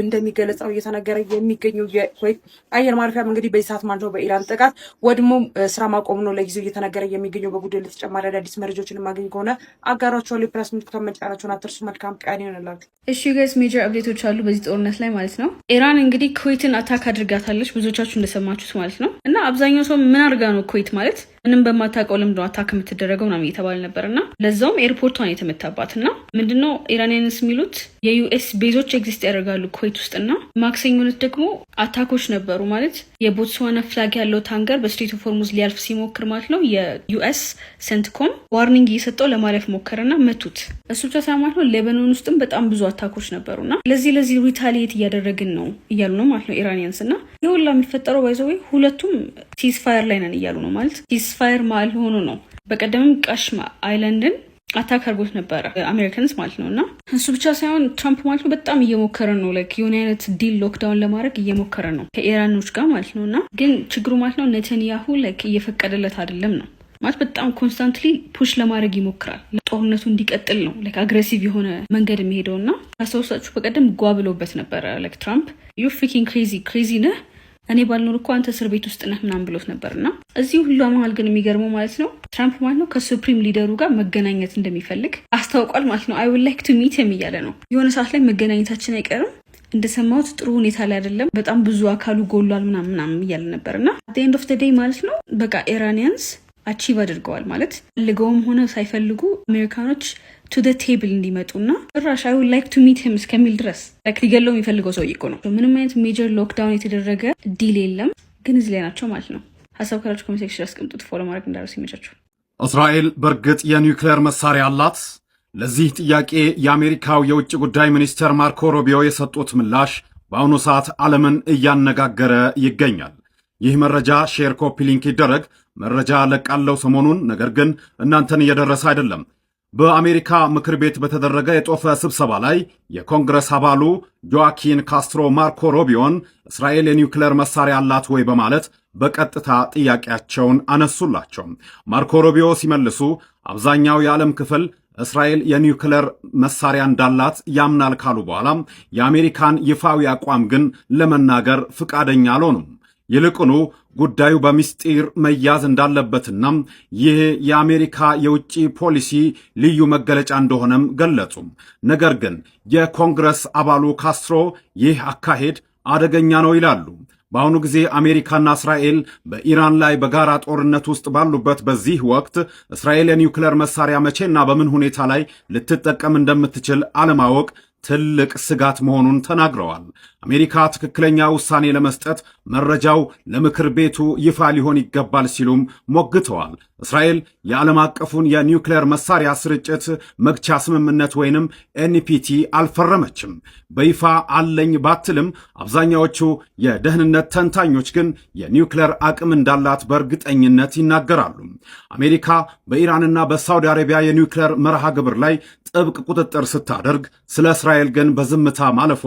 እንደሚገለጽ ነው እየተነገረ የሚገኘው። የኩዌት አየር ማረፊያ እንግዲህ በዚህ ሰዓት ማለት ነው በኢራን ጥቃት ወድሞ ስራ ማቆም ነው ለጊዜው እየተነገረ የሚገኘው። በጉዳዩ ላይ ተጨማሪ አዳዲስ መረጃዎችን ማግኘት ከሆነ አጋራችኋለሁ። የፕሬስ ምልክቱን መጫናችሁን አትርሱ። መልካም ቀን ይሆንላችሁ። እሺ ጋይስ ሜጀር አፕዴቶች አሉ በዚህ ጦርነት ላይ ማለት ነው። ኢራን እንግዲህ ኩዌትን አታክ አድርጋታለች ብዙዎቻችሁ እንደሰማችሁት ማለት ነው። እና አብዛኛው ሰው ምን አድርጋ ነው ኩዌት ማለት ምንም በማታውቀው ልምዶ አታክ የምትደረገው ምናምን እየተባለ ነበርና ለዛውም ኤርፖርቷን የተመታባትና ምንድነው ኢራኒያንስ የሚሉት የዩኤስ ቤዞች ኤግዚስት ያደርጋሉ ኩዌት ውስጥና ማክሰኞነት ደግሞ አታኮች ነበሩ ማለት የቦትስዋና ፍላግ ያለው ታንከር በስትሬት ኦፍ ሆርሙዝ ሊያልፍ ሲሞክር ማለት ነው የዩኤስ ሴንትኮም ዋርኒንግ እየሰጠው ለማለፍ ሞከረና መቱት። እሱ ብቻ ሳይሆን ማለት ነው ሌባኖን ውስጥም በጣም ብዙ አታኮች ነበሩና ለዚህ ሪታሊየት እያደረግን ነው እያሉ ነው ማለት ነው ኢራኒያንስ እና የሁላ የሚፈጠረው ባይዘው ሁለቱም ሲዝፋየር ላይ ነን እያሉ ነው ማለት ሲዝፋየር ማል ሆኖ ነው። በቀደምም ቃሽማ አይላንድን አታክ አድርጎት ነበረ አሜሪካንስ ማለት ነውና እሱ ብቻ ሳይሆን ትራምፕ ማለት ነው በጣም እየሞከረ ነው ላይክ የሆነ አይነት ዲል ሎክዳውን ለማድረግ እየሞከረ ነው ከኢራኖች ጋር ማለት ነውና ግን ችግሩ ማለት ነው ኔታንያሁ ላይክ እየፈቀደለት አይደለም ነው ማለት በጣም ኮንስታንትሊ ፑሽ ለማድረግ ይሞክራል ጦርነቱ እንዲቀጥል ነው ላይክ አግሬሲቭ የሆነ መንገድ የሚሄደውና አስተውሳችሁ በቀደም ጓብሎበት ነበረ ላይክ ትራምፕ ዩ ፍሪኪንግ ክሬዚ ነህ እኔ ባልኖር እኮ አንተ እስር ቤት ውስጥ ነህ ምናምን ብሎት ነበርና እዚህ ሁሉ መሀል ግን የሚገርመው ማለት ነው ትራምፕ ማለት ነው ከሱፕሪም ሊደሩ ጋር መገናኘት እንደሚፈልግ አስታውቋል ማለት ነው። አይ ውድ ላይክ ቱ ሚት ሂም እያለ ነው። የሆነ ሰዓት ላይ መገናኘታችን አይቀርም እንደሰማሁት ጥሩ ሁኔታ ላይ አይደለም በጣም ብዙ አካሉ ጎሏል ምናምን እያለ ነበርና አት ዘ ኤንድ ኦፍ ዘ ዴይ ማለት ነው በቃ ኢራኒያንስ አቺቭ አድርገዋል ማለት ፈልገውም ሆነ ሳይፈልጉ አሜሪካኖች ቱ ዘ ቴብል እንዲመጡና ራሽ አይ ውድ ላይክ ቱ ሚት ሂም እስከሚል ድረስ ላይክ ሊገለው የሚፈልገው ሰው እኮ ነው። ምንም አይነት ሜጀር ሎክዳውን የተደረገ ዲል የለም ግን እዚህ ላይ ናቸው ማለት ነው። ሀሳብ ካላችሁ ኮሜንት ሴክሽን አስቀምጡት። ፎሎ ማድረግ እንዳረሱ ይመቻችሁ። እስራኤል በእርግጥ የኒውክሌር መሳሪያ አላት? ለዚህ ጥያቄ የአሜሪካው የውጭ ጉዳይ ሚኒስትር ማርኮ ሩቢዮ የሰጡት ምላሽ በአሁኑ ሰዓት ዓለምን እያነጋገረ ይገኛል። ይህ መረጃ ሼር ኮፒ ሊንክ ይደረግ። መረጃ ለቃለው ሰሞኑን ነገር ግን እናንተን እየደረሰ አይደለም። በአሜሪካ ምክር ቤት በተደረገ የጦፈ ስብሰባ ላይ የኮንግረስ አባሉ ጆአኪን ካስትሮ ማርኮ ሩቢዮን እስራኤል የኒውክሌር መሳሪያ አላት ወይ በማለት በቀጥታ ጥያቄያቸውን አነሱላቸው። ማርኮ ሩቢዮ ሲመልሱ አብዛኛው የዓለም ክፍል እስራኤል የኒውክሌር መሳሪያ እንዳላት ያምናል ካሉ በኋላ የአሜሪካን ይፋዊ አቋም ግን ለመናገር ፍቃደኛ አልሆኑም። ይልቁኑ ጉዳዩ በሚስጢር መያዝ እንዳለበትና ይህ የአሜሪካ የውጭ ፖሊሲ ልዩ መገለጫ እንደሆነም ገለጹ። ነገር ግን የኮንግረስ አባሉ ካስትሮ ይህ አካሄድ አደገኛ ነው ይላሉ። በአሁኑ ጊዜ አሜሪካና እስራኤል በኢራን ላይ በጋራ ጦርነት ውስጥ ባሉበት በዚህ ወቅት እስራኤል የኒውክሌር መሳሪያ መቼና በምን ሁኔታ ላይ ልትጠቀም እንደምትችል አለማወቅ ትልቅ ስጋት መሆኑን ተናግረዋል። አሜሪካ ትክክለኛ ውሳኔ ለመስጠት መረጃው ለምክር ቤቱ ይፋ ሊሆን ይገባል ሲሉም ሞግተዋል። እስራኤል የዓለም አቀፉን የኒውክሌር መሳሪያ ስርጭት መግቻ ስምምነት ወይንም ኤንፒቲ አልፈረመችም። በይፋ አለኝ ባትልም አብዛኛዎቹ የደህንነት ተንታኞች ግን የኒውክሌር አቅም እንዳላት በእርግጠኝነት ይናገራሉ። አሜሪካ በኢራንና በሳውዲ አረቢያ የኒውክሌር መርሃ ግብር ላይ ጥብቅ ቁጥጥር ስታደርግ ስለ እስራኤል ግን በዝምታ ማለፏ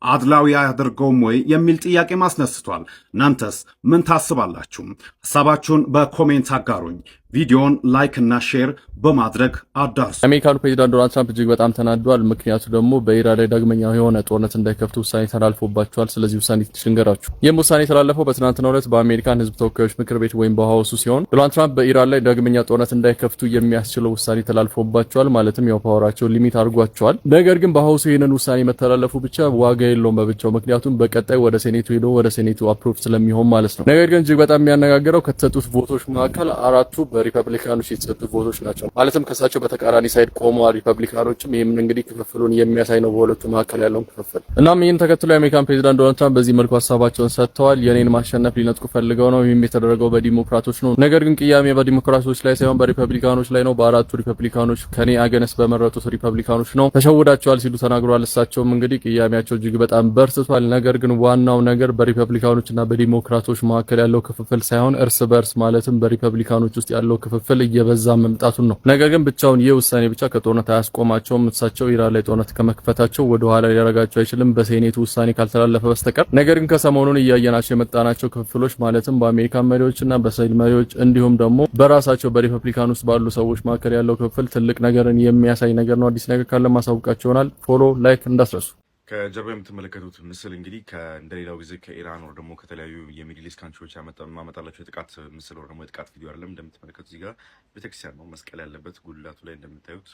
አድላዊ አያደርገውም ወይ የሚል ጥያቄ ማስነስቷል። እናንተስ ምን ታስባላችሁ? ሐሳባችሁን በኮሜንት አጋሩኝ። ቪዲዮን ላይክ እና ሼር በማድረግ አዳርሱ። የአሜሪካኑ ፕሬዚዳንት ዶናልድ ትራምፕ እጅግ በጣም ተናዷል። ምክንያቱ ደግሞ በኢራን ላይ ዳግመኛ የሆነ ጦርነት እንዳይከፍቱ ውሳኔ ተላልፎባቸዋል። ስለዚህ ውሳኔ ልንገራችሁ። ይህም ውሳኔ የተላለፈው በትናንትናው ዕለት በአሜሪካን ሕዝብ ተወካዮች ምክር ቤት ወይም በሃውሱ ሲሆን ዶናልድ ትራምፕ በኢራን ላይ ዳግመኛ ጦርነት እንዳይከፍቱ የሚያስችለው ውሳኔ ተላልፎባቸዋል። ማለትም ያው ፓወራቸው ሊሚት አድርጓቸዋል። ነገር ግን በሃውሱ ይህንን ውሳኔ መተላለፉ ብቻ ዋጋ የለውም በብቻው፣ ምክንያቱም በቀጣይ ወደ ሴኔቱ ሄዶ ወደ ሴኔቱ አፕሩቭ ስለሚሆን ማለት ነው። ነገር ግን እጅግ በጣም የሚያነጋግረው ከተሰጡት ቮቶች መካከል 4ቱ በሪፐብሊካኖች የተሰጡ ቮቶች ናቸው። ማለትም ከሳቸው በተቃራኒ ሳይድ ቆመዋል ሪፐብሊካኖችም። ይህም እንግዲህ ክፍፍሉን የሚያሳይ ነው በሁለቱ መካከል ያለውን ክፍፍል። እናም ይህን ተከትሎ የአሜሪካን ፕሬዚዳንት ዶናልድ ትራምፕ በዚህ መልኩ ሀሳባቸውን ሰጥተዋል። የኔን ማሸነፍ ሊነጥቁ ፈልገው ነው። ይህም የተደረገው በዲሞክራቶች ነው። ነገር ግን ቅያሜ በዲሞክራቶች ላይ ሳይሆን በሪፐብሊካኖች ላይ ነው። በአራቱ ሪፐብሊካኖች ከኔ አገነስ በመረጡት ሪፐብሊካኖች ነው ተሸውዳቸዋል ሲሉ ተናግረዋል። እሳቸውም እንግዲህ ቅያሜያቸው እጅግ በጣም በርትቷል። ነገር ግን ዋናው ነገር በሪፐብሊካኖችና በዲሞክራቶች መካከል ያለው ክፍፍል ሳይሆን እርስ በርስ ማለትም በሪፐብሊካኖች ውስጥ ያለው ክፍፍል እየበዛ መምጣቱን ነው። ነገር ግን ብቻውን ይህ ውሳኔ ብቻ ከጦርነት አያስቆማቸውም። እሳቸው ኢራን ላይ ጦርነት ከመክፈታቸው ወደ ኋላ ሊያረጋቸው አይችልም በሴኔቱ ውሳኔ ካልተላለፈ በስተቀር። ነገር ግን ከሰሞኑን እያየናቸው የመጣናቸው ክፍፍሎች ማለትም በአሜሪካን መሪዎችና በእስራኤል መሪዎች እንዲሁም ደግሞ በራሳቸው በሪፐብሊካን ውስጥ ባሉ ሰዎች መካከል ያለው ክፍል ትልቅ ነገርን የሚያሳይ ነገር ነው። አዲስ ነገር ካለ ማሳውቃቸው ይሆናል። ፎሎ ላይክ እንዳትረሱ። ከጀርባ የምትመለከቱት ምስል እንግዲህ እንደሌላው ጊዜ ከኢራን ወር ደግሞ ከተለያዩ የሚድል ኢስት ካንትሪዎች ማመጣላቸው የጥቃት ምስል ወር ደግሞ የጥቃት ቪዲዮ አይደለም። እንደምትመለከቱት እዚህ ጋር ቤተክርስቲያን ነው፣ መስቀል ያለበት ጉልላቱ ላይ እንደምታዩት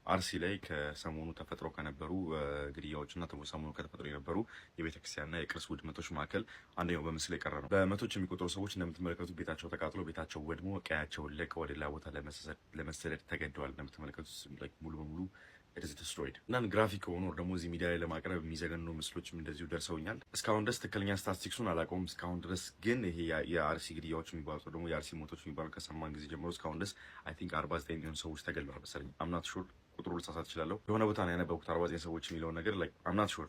አርሲ ላይ ከሰሞኑ ተፈጥሮ ከነበሩ ግድያዎችና ሰሞኑ ከተፈጥሮ የነበሩ የቤተክርስቲያንና የቅርስ ውድመቶች መካከል አንደኛው በምስል የቀረ ነው። በመቶች የሚቆጠሩ ሰዎች እንደምትመለከቱት ቤታቸው ተቃጥሎ ቤታቸው ወድሞ ቀያቸውን ለቀው ወደ ሌላ ቦታ ለመሰደድ ተገደዋል። እንደምትመለከቱት ሙሉ በሙሉ ኢትስ ዲስትሮይድ እና ግራፊክ ሆኖ ደግሞ እዚህ ሚዲያ ላይ ለማቅረብ የሚዘገኑ ምስሎችም እንደዚሁ ደርሰውኛል። እስካሁን ድረስ ትክክለኛ ስታቲስቲክሱን አላውቀውም። እስካሁን ድረስ ግን ይሄ የአርሲ ግድያዎች የሚባሉት ደግሞ የአርሲ ሞቶች የሚባሉ ከሰማን ጊዜ ጀምሮ እስካሁን ድረስ አይ ቲንክ 49 የሚሆኑ ሰዎች ተገድለዋል መሰለኝ። አምናት ሹር ቁጥሩ ልሳሳት እችላለሁ። የሆነ ቦታ ነው ያነበብኩት 49 ሰዎች የሚለውን ነገር ላይ አምናት ሹር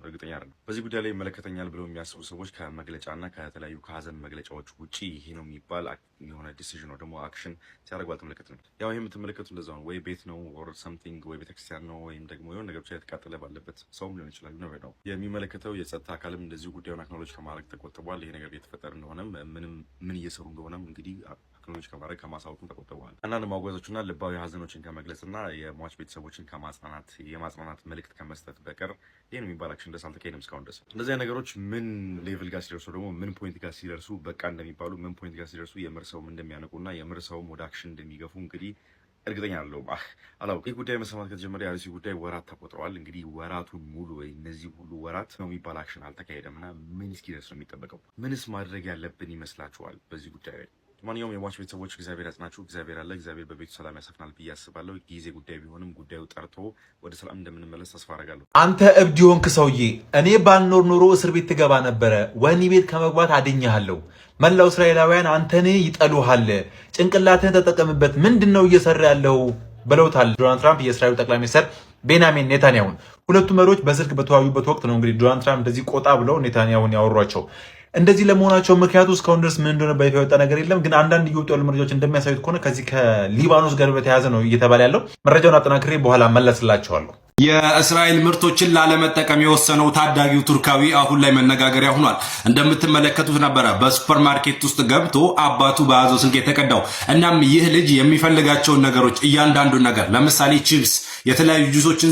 እርግጠኛ አይደለም። በዚህ ጉዳይ ላይ ይመለከተኛል ብለው የሚያስቡ ሰዎች ከመግለጫና ከተለያዩ ከሀዘን መግለጫዎች ውጪ ይሄ ነው የሚባል የሆነ ዲሲዥን ነው ደግሞ አክሽን ሲያደርጉ አልተመለከትንም። ያው ይሄ የምትመለከቱ እንደዛ ነው። ወይ ቤት ነው ኦር ሰምቲንግ ወይ ቤተክርስቲያን ነው ወይም ደግሞ የሆነ ነገር ብቻ የተቃጠለ ባለበት ሰውም ሊሆን ይችላል ነው የሚመለከተው። የጸጥታ አካልም እንደዚሁ ጉዳዩን አክኖሎጅ ከማድረግ ተቆጥቧል። ይሄ ነገር የተፈጠረ እንደሆነም ምን እየሰሩ እንደሆነም እንግዲህ አክኖሎጅ ከማድረግ ከማሳወቅም ተቆጥበዋል። አንዳንድ ማጓዞችና ልባዊ ሀዘኖችን ከመግለጽና የሟች ቤተሰቦችን የማጽናናት መልእክት ከመስጠት በቀር ይህን የሚባል አክሽን ደስ አልተካሄደም እስካሁን ድረስ። እንደዚህ ነገሮች ምን ሌቭል ጋር ሲደርሱ ደግሞ ምን ፖይንት ጋር ሲደርሱ በቃ እንደሚባሉ ምን ፖይንት ጋር ሲደርሱ የምር ሰውም እንደሚያነቁና የምር ሰውም ወደ አክሽን እንደሚገፉ እንግዲህ እርግጠኛ አይደለሁም። አላውቅም። ይህ ጉዳይ መሰማት ከተጀመረ የአርሲ ጉዳይ ወራት ተቆጥረዋል። እንግዲህ ወራቱን ሙሉ ወይ እነዚህ ሁሉ ወራት ነው የሚባል አክሽን አልተካሄደም እና ምን እስኪደርስ ነው የሚጠበቀው? ምንስ ማድረግ ያለብን ይመስላችኋል በዚህ ጉዳይ ላይ? ማንኛውም የሟች ቤተሰቦች እግዚአብሔር ያጽናችሁ። እግዚአብሔር አለ። እግዚአብሔር በቤቱ ሰላም ያሰፍናል ብዬ አስባለሁ። ጊዜ ጉዳይ ቢሆንም ጉዳዩ ጠርቶ ወደ ሰላም እንደምንመለስ ተስፋ አደርጋለሁ። አንተ እብድ የሆንክ ሰውዬ፣ እኔ ባልኖር ኖሮ እስር ቤት ትገባ ነበረ። ወህኒ ቤት ከመግባት አድኛለሁ። መላው እስራኤላውያን አንተን ይጠሉሃል። ጭንቅላትህን ተጠቀምበት። ምንድን ነው እየሰራ ያለው ብለውታል ዶናልድ ትራምፕ የእስራኤል ጠቅላይ ሚኒስትር ቤንያሚን ኔታንያሁን። ሁለቱ መሪዎች በስልክ በተወያዩበት ወቅት ነው እንግዲህ ዶናልድ ትራምፕ እንደዚህ ቆጣ ብለው ኔታንያሁን ያወሯቸው። እንደዚህ ለመሆናቸው ምክንያቱ እስካሁን ድረስ ምን እንደሆነ በይፋ የወጣ ነገር የለም። ግን አንዳንድ እየወጡ ያሉ መረጃዎች እንደሚያሳዩት ከሆነ ከዚህ ከሊባኖስ ጋር በተያያዘ ነው እየተባለ ያለው። መረጃውን አጠናክሬ በኋላ መለስላቸዋለሁ። የእስራኤል ምርቶችን ላለመጠቀም የወሰነው ታዳጊው ቱርካዊ አሁን ላይ መነጋገሪያ ሆኗል። እንደምትመለከቱት ነበረ በሱፐርማርኬት ውስጥ ገብቶ አባቱ በያዘው ስልክ የተቀዳው። እናም ይህ ልጅ የሚፈልጋቸውን ነገሮች እያንዳንዱን ነገር ለምሳሌ ቺፕስ፣ የተለያዩ ጁሶችን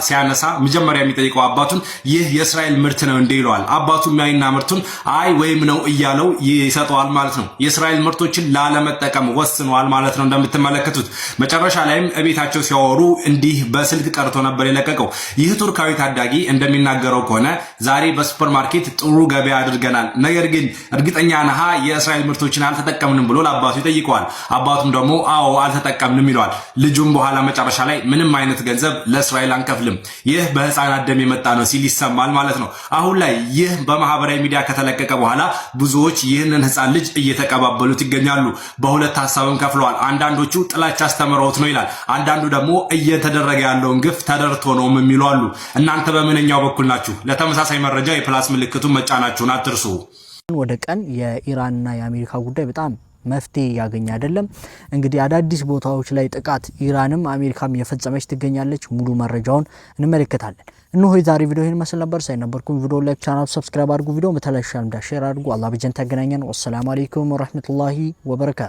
ሲያነሳ መጀመሪያ የሚጠይቀው አባቱን ይህ የእስራኤል ምርት ነው እንዴ ይለዋል። አባቱ የሚያይና ምርቱን አይ ወይም ነው እያለው ይሰጠዋል ማለት ነው። የእስራኤል ምርቶችን ላለመጠቀም ወስኗል ማለት ነው። እንደምትመለከቱት መጨረሻ ላይም እቤታቸው ሲያወሩ እንዲህ በስልክ ቀርቶ ነበር የለቀቀው። ይህ ቱርካዊ ታዳጊ እንደሚናገረው ከሆነ ዛሬ በሱፐርማርኬት ጥሩ ገበያ አድርገናል፣ ነገር ግን እርግጠኛ ነህ የእስራኤል ምርቶችን አልተጠቀምንም ብሎ ለአባቱ ይጠይቀዋል። አባቱም ደግሞ አዎ አልተጠቀምንም ይለዋል። ልጁም በኋላ መጨረሻ ላይ ምንም አይነት ገንዘብ ለእስራኤል አንከፍልም፣ ይህ በህፃናት ደም የመጣ ነው ሲል ይሰማል ማለት ነው። አሁን ላይ ይህ በማህበራዊ ሚዲያ ከተለቀቀ በኋላ ብዙዎች ይህንን ህፃን ልጅ እየተቀባበሉት ይገኛሉ። በሁለት ሀሳብም ከፍለዋል። አንዳንዶቹ ጥላቻ አስተምረውት ነው ይላል፣ አንዳንዱ ደግሞ እየተደረገ ያለውን ግፍ ተደርቶ ነው የሚሉ አሉ። እናንተ በምንኛው በኩል ናችሁ? ለተመሳሳይ መረጃ የፕላስ ምልክቱን መጫናችሁን አትርሱ። ወደ ቀን የኢራንና የአሜሪካ ጉዳይ በጣም መፍትሄ ያገኘ አይደለም። እንግዲህ አዳዲስ ቦታዎች ላይ ጥቃት ኢራንም አሜሪካም እየፈጸመች ትገኛለች። ሙሉ መረጃውን እንመለከታለን። እነሆ የዛሬ ቪዲዮ ይሄን መስል ነበር። ሳይነበርኩም ቪዲዮ ላይክ፣ ቻናል ሰብስክራይብ አድርጉ። ቪዲዮ በተለይ ሼር አድርጉ። አላህ በጀንታ ያገናኘን። ወሰላሙ አለይኩም ወራህመቱላሂ ወበረካቱ።